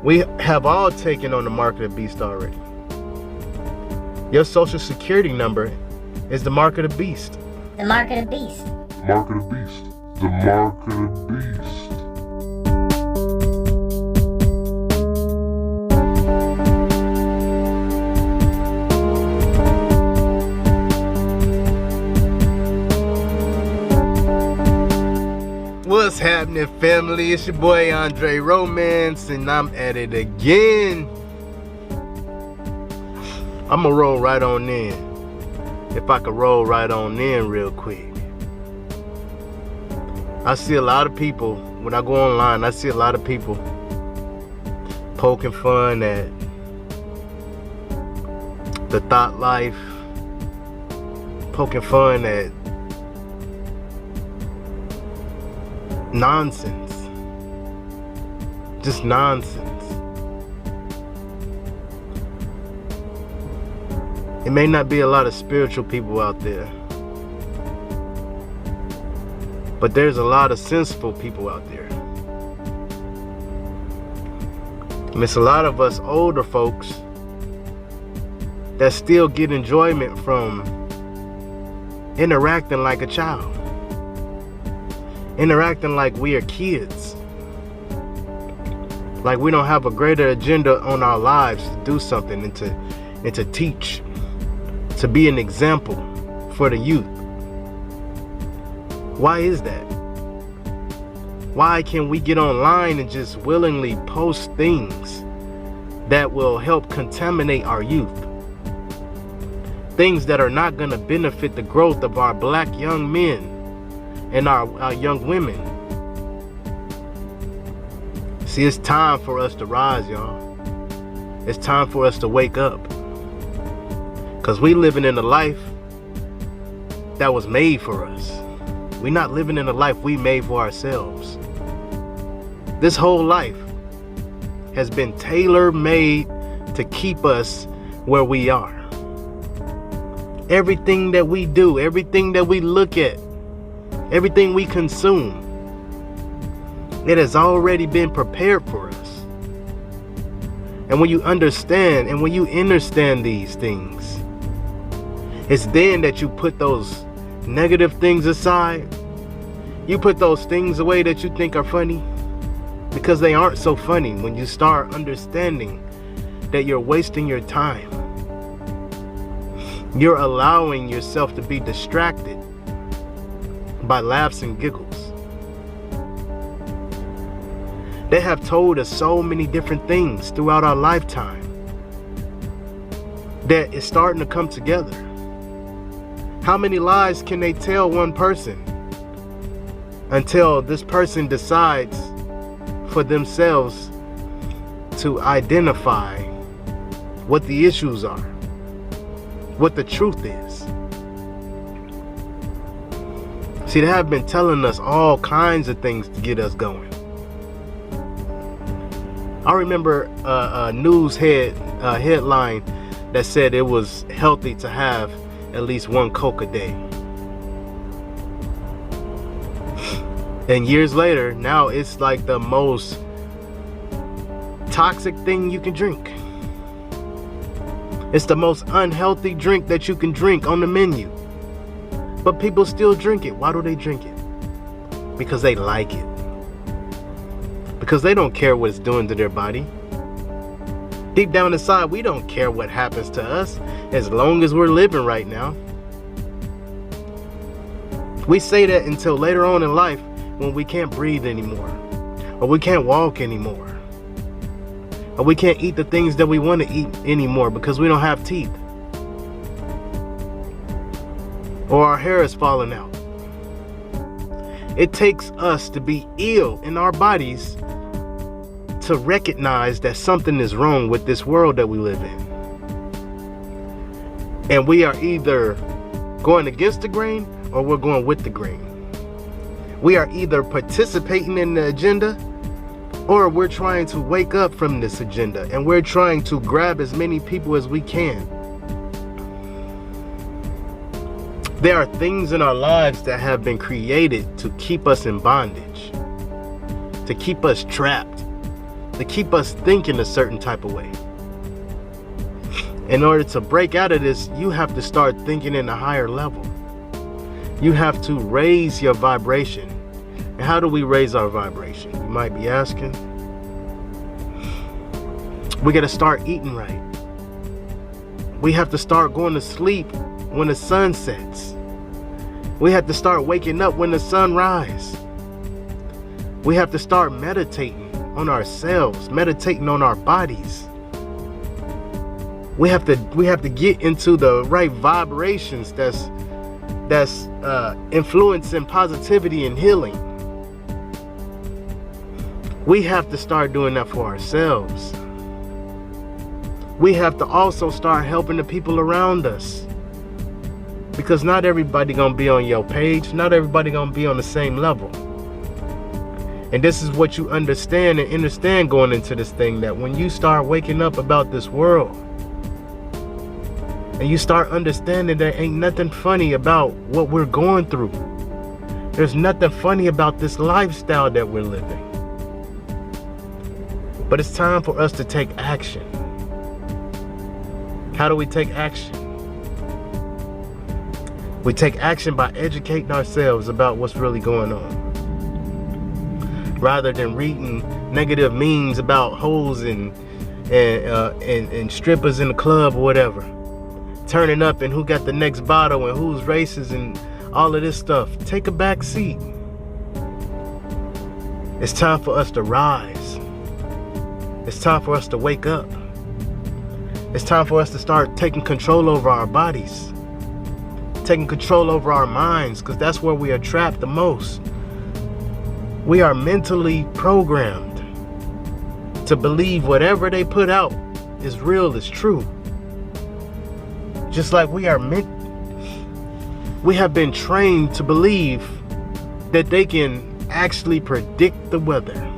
We have all taken on the mark of the beast already. Your social security number is the mark of the beast. The mark of the beast. Mark of the beast. The mark of the beast. What's happening, family? It's your boy Andre Romance, and I'm at it again. I'ma roll right on in. If I could roll right on in real quick. I see a lot of people, when I go online, I see a lot of people poking fun at the thought life, poking fun at nonsense. Just nonsense. It may not be a lot of spiritual people out there, but there's a lot of sensible people out there. And it's a lot of us older folks that still get enjoyment from interacting like a child. Interacting like we are kids. Like we don't have a greater agenda on our lives to do something and to teach. To be an example for the youth. Why is that? Why can we get online and just willingly post things that will help contaminate our youth? Things that are not going to benefit the growth of our black young men and our young women. See, it's time for us to rise, y'all. It's time for us to wake up. Because we living in a life that was made for us. We're not living in a life we made for ourselves. This whole life has been tailor-made to keep us where we are. Everything that we do, everything that we look at, everything we consume, it has already been prepared for us. And when you understand and when you understand these things, it's then that you put those negative things aside. You put those things away that you think are funny, because they aren't so funny when you start understanding that you're wasting your time. You're allowing yourself to be distracted by laughs and giggles. They have told us so many different things throughout our lifetime that it's starting to come together. How many lies can they tell one person until this person decides for themselves to identify what the issues are, what the truth is? See, they have been telling us all kinds of things to get us going. I remember a news headline that said it was healthy to have at least one Coke a day. And years later, now it's like the most toxic thing you can drink. It's the most unhealthy drink that you can drink on the menu. But people still drink it. Why do they drink it? Because they like it. Because they don't care what it's doing to their body. Deep down inside, we don't care what happens to us as long as we're living right now. We say that until later on in life when we can't breathe anymore, or we can't walk anymore, or we can't eat the things that we want to eat anymore because we don't have teeth, or our hair is falling out. It takes us to be ill in our bodies to recognize that something is wrong with this world that we live in. And we are either going against the grain or we're going with the grain. We are either participating in the agenda or we're trying to wake up from this agenda and we're trying to grab as many people as we can. There are things in our lives that have been created to keep us in bondage, to keep us trapped, to keep us thinking a certain type of way. In order to break out of this, you have to start thinking in a higher level. You have to raise your vibration. And how do we raise our vibration? You might be asking. We got to start eating right. We have to start going to sleep when the sun sets. We have to start waking up when the sun rises. We have to start meditating on ourselves, meditating on our bodies. We have to get into the right vibrations that's influencing positivity and healing. We have to start doing that for ourselves. We have to also start helping the people around us, because not everybody gonna be on your page. Not everybody gonna be on the same level. And this is what you understand going into this thing, that when you start waking up about this world and you start understanding there ain't nothing funny about what we're going through. There's nothing funny about this lifestyle that we're living. But it's time for us to take action. How do we take action? We take action by educating ourselves about what's really going on, rather than reading negative memes about hoes and strippers in the club or whatever, turning up and who got the next bottle and who's racist and all of this stuff. Take a back seat. It's time for us to rise. It's time for us to wake up. It's time for us to start taking control over our bodies, taking control over our minds, because that's where we are trapped the most. We are mentally programmed to believe whatever they put out is real, is true. Just like we have been trained to believe that they can actually predict the weather.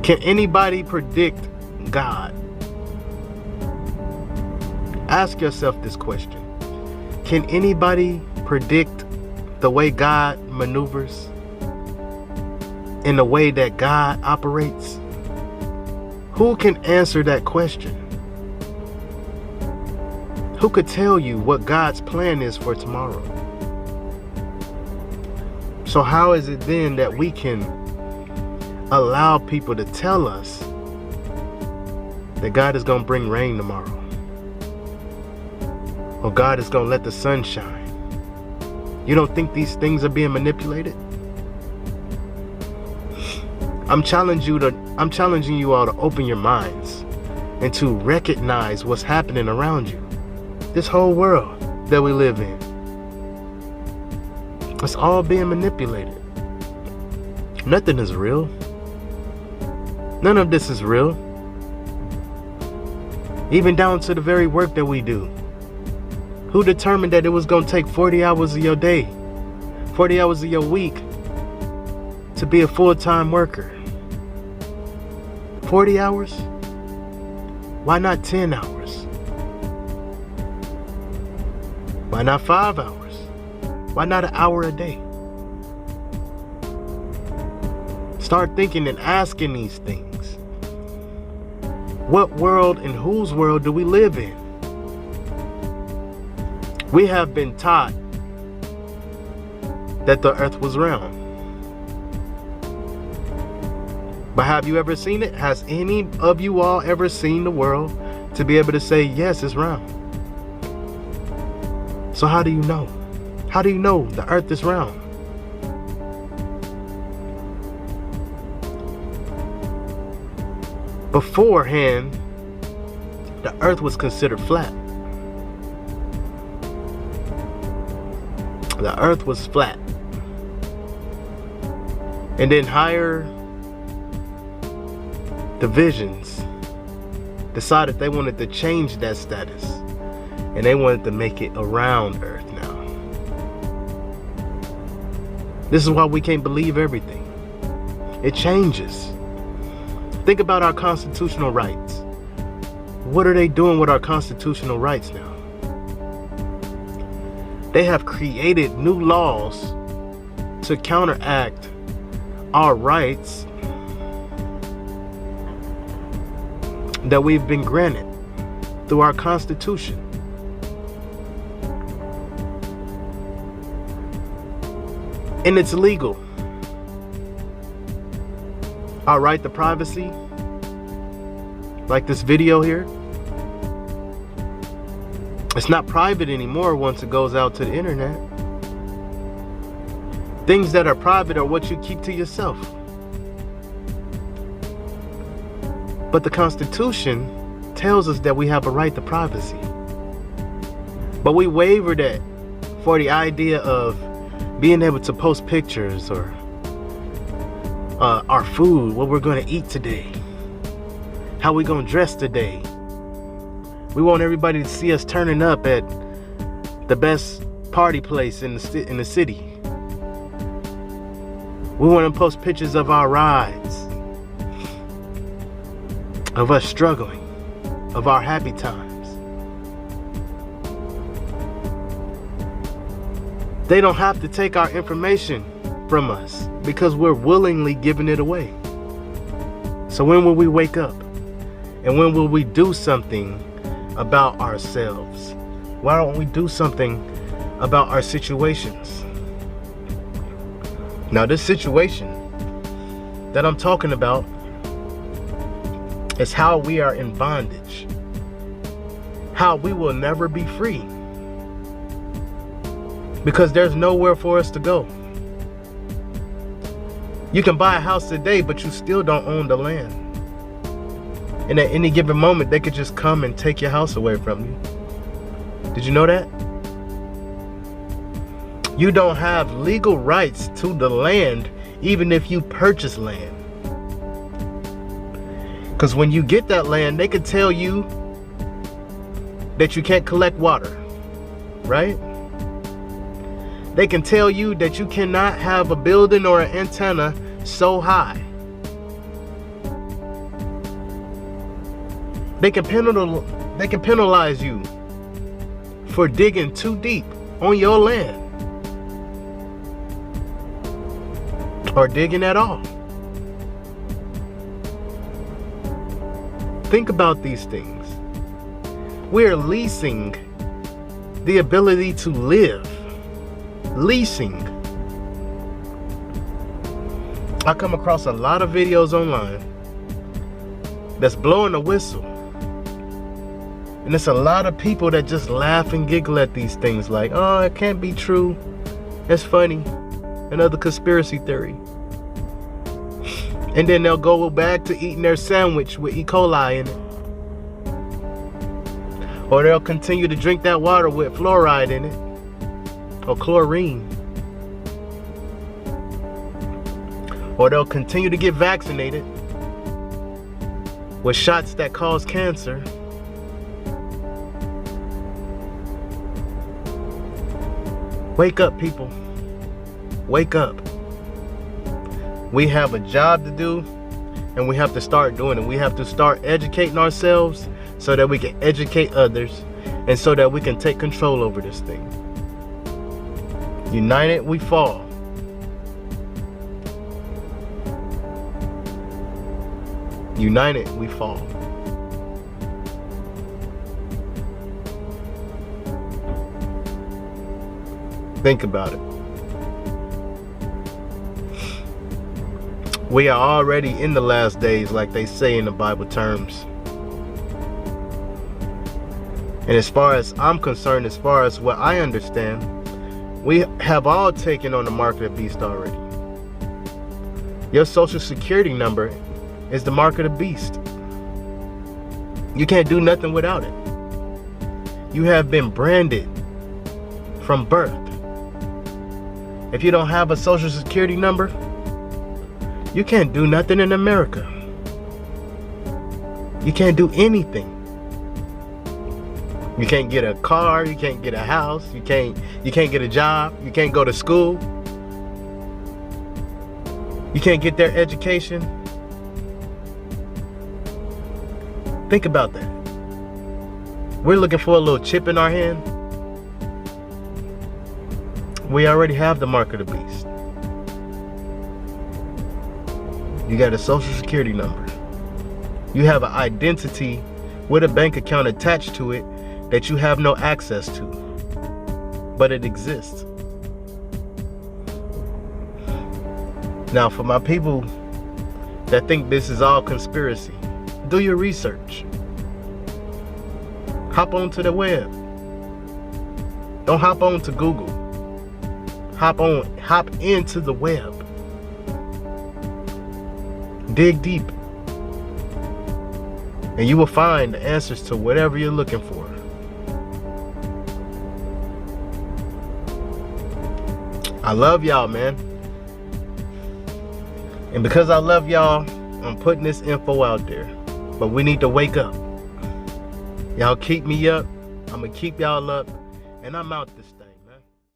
Can anybody predict God? Ask yourself this question. Can anybody predict the way God maneuvers, in the way that God operates? Who can answer that question? Who could tell you what God's plan is for tomorrow? So how is it then that we can allow people to tell us that God is going to bring rain tomorrow, or God is going to let the sun shine? You don't think these things are being manipulated? I'm challenging you all to open your minds and to recognize what's happening around you. This whole world that we live in, it's all being manipulated. Nothing is real. None of this is real. Even down to the very work that we do. Who determined that it was going to take 40 hours of your day, 40 hours of your week to be a full-time worker? 40 hours? Why not 10 hours? Why not 5 hours? Why not an hour a day? Start thinking and asking these things. What world and whose world do we live in? We have been taught that the earth was round. But have you ever seen it? Has any of you all ever seen the world to be able to say, yes, it's round? So how do you know? How do you know the earth is round? Beforehand, the earth was considered flat. The earth was flat. And then higher divisions decided they wanted to change that status, and they wanted to make it a round earth now. This is why we can't believe everything. It changes. Think about our constitutional rights. What are they doing with our constitutional rights now? They have created new laws to counteract our rights that we've been granted through our Constitution. And it's legal. Our right to privacy, like this video here, it's not private anymore once it goes out to the internet. Things that are private are what you keep to yourself. But the Constitution tells us that we have a right to privacy. But we waver that for the idea of being able to post pictures or our food, what we're going to eat today, how we going to dress today. We want everybody to see us turning up at the best party place in the city. We want to post pictures of our rides, of us struggling, of our happy times. They don't have to take our information from us because we're willingly giving it away. So when will we wake up? And when will we do something about ourselves? Why don't we do something about our situations? Now, this situation that I'm talking about is how we are in bondage, how we will never be free, because there's nowhere for us to go. You can buy a house today, but you still don't own the land. And at any given moment, they could just come and take your house away from you. Did you know that? You don't have legal rights to the land, even if you purchase land. Because when you get that land, they could tell you that you can't collect water, right? They can tell you that you cannot have a building or an antenna so high. They can penalize you for digging too deep on your land, or digging at all. Think about these things. We're leasing the ability to live. Leasing. I come across a lot of videos online that's blowing a whistle. And it's a lot of people that just laugh and giggle at these things like, oh, it can't be true. It's funny. Another conspiracy theory. And then they'll go back to eating their sandwich with E. coli in it. Or they'll continue to drink that water with fluoride in it. Or chlorine. Or they'll continue to get vaccinated with shots that cause cancer. Wake up, people. Wake up. We have a job to do, and we have to start doing it. We have to start educating ourselves so that we can educate others, and so that we can take control over this thing. United, we fall. United, we fall. Think about it. We are already in the last days, like they say in the Bible terms. And as far as I'm concerned, as far as what I understand, we have all taken on the mark of the beast already. Your social security number is the mark of the beast. You can't do nothing without it. You have been branded from birth. If you don't have a social security number, you can't do nothing in America. You can't do anything. You can't get a car, you can't get a house, you can't get a job, you can't go to school. You can't get their education. Think about that. We're looking for a little chip in our hand. We already have the mark of the beast. You got a social security number. You have an identity with a bank account attached to it that you have no access to, but it exists. Now, for my people that think this is all conspiracy, do your research. Hop onto the web. Don't hop on to Google. Hop into the web. Dig deep. And you will find the answers to whatever you're looking for. I love y'all, man. And because I love y'all, I'm putting this info out there. But we need to wake up. Y'all keep me up. I'm going to keep y'all up. And I'm out there.